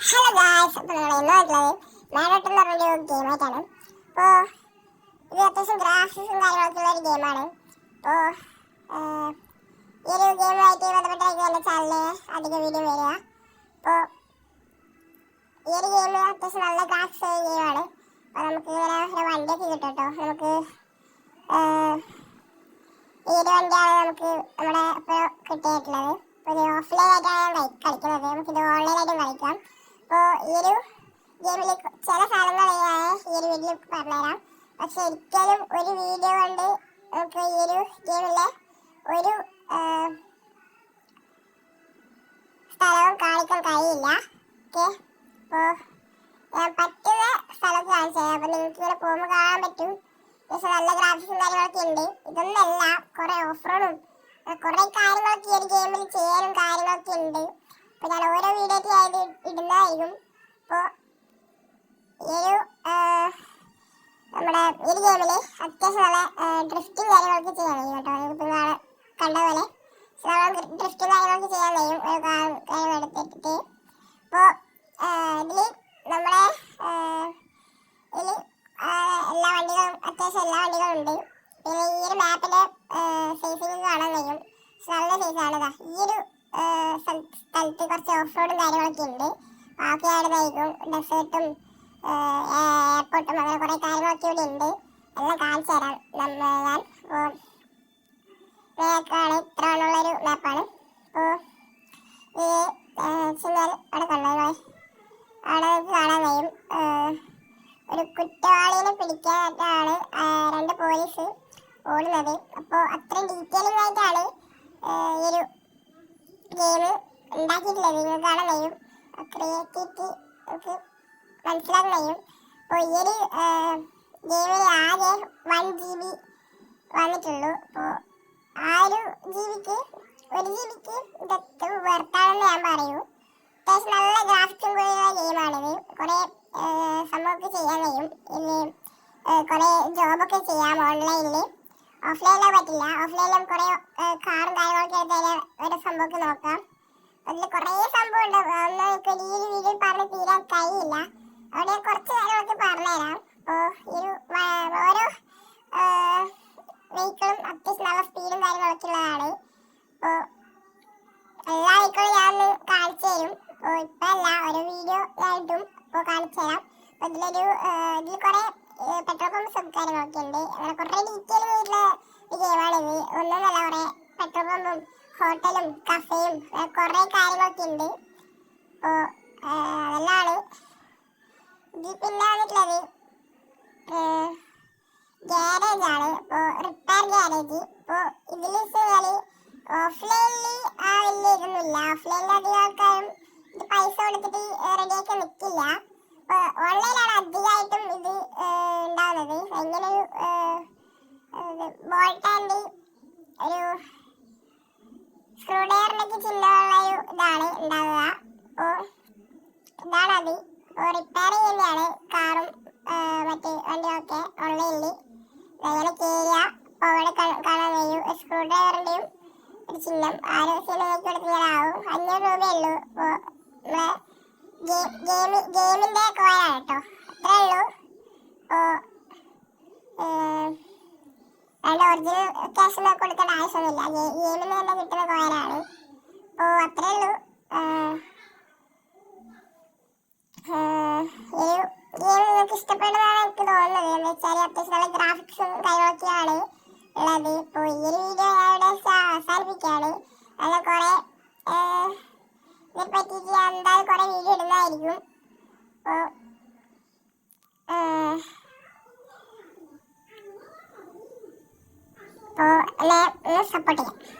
Hello guys, അപ്പോൾ നമ്മൾ ഇന്ന് വന്നിട്ടുള്ളത് മാഡോട്ട് എന്ന് പറഞ്ഞൊരു ഗെയിമായിട്ടാണ്. അപ്പോൾ ഇത് അത്യാവശ്യം ഗ്രാഫിക്സും കാര്യങ്ങളൊക്കെ ഉള്ള ഒരു ഗെയിമാണ്. അപ്പോൾ ഈ ഒരു ഗെയിമുമായിട്ട് ബന്ധപ്പെട്ടായിരിക്കും എൻ്റെ ചാനലിൽ അധികം വീഡിയോ വരിക. അപ്പോൾ ഈ ഒരു ഗെയിം അത്യാവശ്യം നല്ല ഗ്രാഫിക്സ് ഉള്ള ഗെയിമാണ്. അപ്പോൾ നമുക്ക് ഇങ്ങനെ ഒരു വണ്ടിയൊക്കെ കിട്ടും കേട്ടോ. നമുക്ക് ഈ ഒരു വണ്ടിയാണ് നമുക്ക് നമ്മുടെ ഇപ്പോൾ കിട്ടിയിട്ടുള്ളത്. അപ്പോൾ ഇത് ഓഫ്ലൈൻ ആയിട്ടാണ് ഞാൻ കളിക്കുന്നത്. നമുക്കിത് ഓൺലൈനായിട്ടും കളിക്കാം. അപ്പോൾ ഈ ഒരു ഗെയിമിൽ ചില സാധനങ്ങൾ ഈ ഒരു വീഡിയോ പറഞ്ഞുതരാം. പക്ഷെ ഒരിക്കലും ഒരു വീഡിയോ കൊണ്ട് നമുക്ക് ഈ ഒരു ഗെയിമിലെ ഒരു സ്ഥലവും കാണിക്കാൻ കഴിയില്ല. ഓക്കെ, അപ്പോൾ ഞാൻ പറ്റുന്ന സ്ഥലമൊക്കെ കാണിച്ചു തരാം. അപ്പോൾ നിങ്ങൾക്ക് ഇങ്ങനെ പോകുമ്പോൾ കാണാൻ പറ്റും. പക്ഷെ നല്ല ഗ്രാഫിക്സും കാര്യങ്ങളൊക്കെ ഉണ്ട്. ഇതൊന്നല്ല, കുറേ ഓഫ് റോഡും കുറേ കാര്യങ്ങളൊക്കെ ഈ ഒരു ഗെയിമിൽ ചെയ്യാനും കാര്യങ്ങളൊക്കെ ഉണ്ട്. അപ്പോൾ ഞാൻ ഓരോ വീഡിയോ ആയിട്ട് ഇടുന്നതായിരിക്കും. അപ്പോൾ ഈ ഒരു നമ്മുടെ ഈ ഒരു ഗെയിമിൽ അത്യാവശ്യം നല്ല ഡ്രിഫ്റ്റും കാര്യങ്ങളൊക്കെ ചെയ്യാൻ കഴിയും കേട്ടോ. ഇപ്പോൾ കണ്ട പോലെ ഡ്രിഫ്റ്റും കാര്യങ്ങളൊക്കെ ചെയ്യാൻ കഴിയും ഒരു കാര്യം എടുത്തിട്ട്. അപ്പോൾ ഇതിൽ നമ്മുടെ ഇതിൽ എല്ലാ വണ്ടികളും അത്യാവശ്യം എല്ലാ വണ്ടികളും ഉണ്ട്. പിന്നെ ഈ ഒരു മാപ്പിൻ്റെ സൈസിങ് കാണാൻ കഴിയും. നല്ല സൈസാണ്. ഈ ഒരു സ്ഥലത്ത് കുറച്ച് ഓഫ് റോഡും കാര്യങ്ങളൊക്കെ ഉണ്ട്. ബാക്കിയായിരുന്നായിരിക്കും ഡെസേർട്ടും എയർപോർട്ടും അങ്ങനെ കുറേ കാര്യങ്ങളൊക്കെ ഇവിടെ ഉണ്ട്. എല്ലാം കാണിച്ചു തരാം. ഞാൻ മേക്കാണ് ഇത്ര ഉള്ളൊരു മാപ്പാണ്. അപ്പോൾ ഇത് ചെന്നാൽ അവിടെ കണ്ടോ, അവിടെ നമുക്ക് കാണാൻ കഴിയും ഒരു കുറ്റവാളിനെ പിടിക്കാനായിട്ടാണ് രണ്ട് പോലീസ് ഓടുന്നത്. അപ്പോൾ അത്രയും ഡീറ്റെയിലിംഗ് ആയിട്ടാണ് ഈ ഒരു ഗെയിം ഉണ്ടാക്കിയിട്ടുള്ളത്. നിങ്ങൾക്ക് കാണാൻ കഴിയും, ക്രിയേറ്റിവിറ്റി നമുക്ക് മനസ്സിലാക്കാൻ കഴിയും. അപ്പോൾ ഈ ഒരു ഗെയിമിൽ ആകെ 1 GB വന്നിട്ടുള്ളൂ. അപ്പോൾ ആ ഒരു ജിബിക്ക് ഇതൊക്കെ വെറുത്താണെന്ന് ഞാൻ പറയൂ. അത്യാവശ്യം നല്ല ഗ്രാഫിക്സും കൂടിയുള്ള ഗെയിമാണിത്. കുറേ സംഭവമൊക്കെ ചെയ്യാൻ കഴിയും. ഇതിൽ കുറേ ജോബൊക്കെ ചെയ്യാം ഓൺലൈനിൽ. ഓഫ്ലൈനിൽ പറ്റില്ല. ഓഫ്ലൈനിലും കുറേ കാറും കാര്യങ്ങളൊക്കെ എടുത്ത് ഒരു സംഭവമൊക്കെ നോക്കാം. അതിൽ കുറേ സംഭവം ഉണ്ട്. ഒന്നും എനിക്ക് ഈ ഒരു വീഡിയോ പറഞ്ഞ് തീരാൻ കഴിയില്ല. അവിടെ കുറച്ച് കാര്യങ്ങളൊക്കെ പറഞ്ഞുതരാം. അപ്പോൾ ഈ ഒരു ഓരോ വെഹിക്കിളും അത്യാവശ്യം നല്ല സ്പീഡും കാര്യങ്ങളൊക്കെ ഉള്ളതാണ്. അപ്പോൾ എല്ലാ വെഹിക്കിളും ഞാൻ ഒന്ന് കാണിച്ചു തരും. അപ്പോൾ ഇപ്പം അല്ല, ഒരു വീഡിയോ ആയിട്ടും ഇപ്പോൾ കാണിച്ചു തരാം. അപ്പോൾ ഇതിൽ കുറേ പെട്രോൾ പമ്പ്സും കാര്യങ്ങളൊക്കെ ഉണ്ട്. അങ്ങനെ കുറേ ഡീറ്റെയിൽ ആയിട്ടുള്ള ഒരു ഗെയിമാണിത്. ഒന്നൊന്നല്ല, കുറേ പെട്രോൾ പമ്പും ഹോട്ടലും കഫേയും കുറേ കാര്യങ്ങളൊക്കെ ഉണ്ട്. അപ്പോൾ അതെല്ലാമാണ് ഇതിൽ. പിന്നെ വന്നിട്ടുള്ളത് ഗ്യാരേജ് ആണ്. ഇപ്പോൾ റിപ്പയർ ഗ്യാരേജ്. ഇപ്പോൾ ഇതിൽ വെച്ചാൽ ഓഫ്ലൈനിൽ ആ വലിയ ഇതൊന്നുമില്ല. ഓഫ്ലൈനിൽ അധികം ആൾക്കാരും ഇത് പൈസ കൊടുത്തിട്ട് റെഡിയാക്കി നിൽക്കില്ല. അപ്പോൾ ഓൺലൈനാണ് അധികമായിട്ടും ഇത് ഉണ്ടാകുന്നത്. ഇങ്ങനെ ഒരു ബോൾട്ട് ആൻഡ് ഒരു സ്ക്രൂ ഡ്രൈവറിലേക്ക് ചിഹ്നമുള്ള ഒരു ഇതാണ് ഉണ്ടാവുക. അപ്പോൾ ഇതാണത്. അപ്പോൾ റിപ്പയർ ചെയ്യുന്നതാണ് കാറും മറ്റ് വണ്ടികളൊക്കെ ഓൺലൈനിൽ. അങ്ങനെ കയറുക. അപ്പോൾ അവിടെ കാണാൻ കഴിയും സ്ക്രൂ ഡ്രൈവറിൻ്റെയും ഒരു ചിഹ്നം. ആരോ സിനിമയ്ക്ക് എടുത്താലാവും 500 രൂപയേ ഉള്ളൂ. അപ്പോൾ ഗെയിമിൻ്റെ കോയാണ് കേട്ടോ, അത്രേ ഉള്ളൂ. അപ്പോൾ അതിൻ്റെ ഒറിജിനൽ ക്യാഷ് കൊടുക്കേണ്ട ആവശ്യമൊന്നുമില്ല. ഗെയിമിൽ നിന്ന് തന്നെ കിട്ടുന്ന കോയിനാണ്. അപ്പോൾ അത്രേ ഉള്ളൂ. ഈ ഗെയിം നിങ്ങൾക്ക് ഇഷ്ടപ്പെടുന്നതാണ് എനിക്ക് തോന്നുന്നത്. എന്ന് വെച്ചാൽ അത്യാവശ്യം നല്ല ഗ്രാഫിക്സും കാര്യങ്ങളൊക്കെയാണ് ഉള്ളത്. ഇപ്പോൾ ഈ ഒരു വീഡിയോ ഞാൻ ഇവിടെ അവസാനിപ്പിക്കുകയാണ്. അങ്ങനെ കുറേ ഇതിനെ പറ്റിയിട്ട് ഞാൻ എന്തായാലും കുറേ വീഡിയോ ഇടുന്നതായിരിക്കും. അപ്പോൾ എന്നെ സപ്പോർട്ട് ചെയ്യാം.